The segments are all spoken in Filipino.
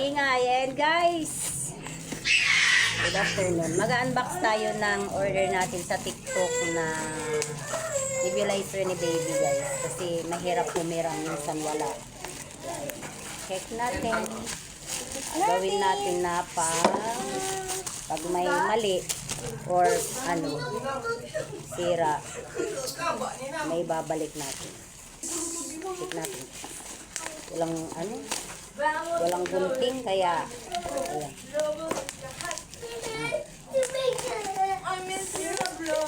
maingay. And guys, good afternoon. Mag-unbox tayo ng order natin sa TikTok na nebulizer ni baby guys. Kasi mahirap pumirang minsan wala. Check natin. Gawin natin na pag may mali or sira, may babalik natin. Check natin. Walang gunting kaya ayan.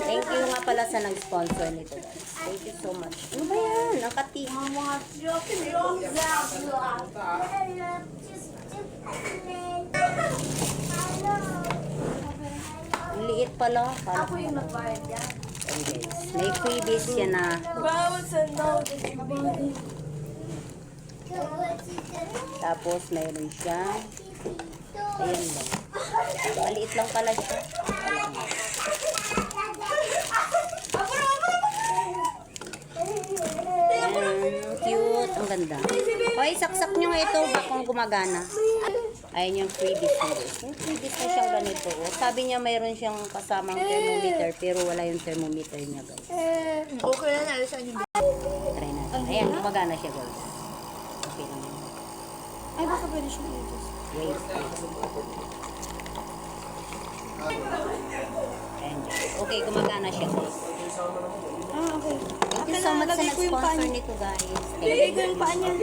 Thank you nga pala sa nag-sponsor nito guys. Thank you so much. Ano ba yan? Ang kati. Ang liit pala. Ako yung nagbayad yan. May freebies yan na. Tapos mayroon siya. Ayan ba. Maliit lang pala siya. Cute. Ang ganda. Okay, saksak nyo nga ito kung gumagana. Ayan yung freebies nyo. Yung freebies na siyang ganito. Sabi niya mayroon siyang kasamang thermometer pero wala yung thermometer niya guys. Okay na nalisan niyo. Try natin. Ayan, gumagana siya guys. Okay naman. Ay, baka pwede siya i-adjust. Wait. Ayan. Okay, gumagana siya guys. Ah, okay. Thank you so much sa nag-sponsor nito guys. Ilagay ko yung paa niya.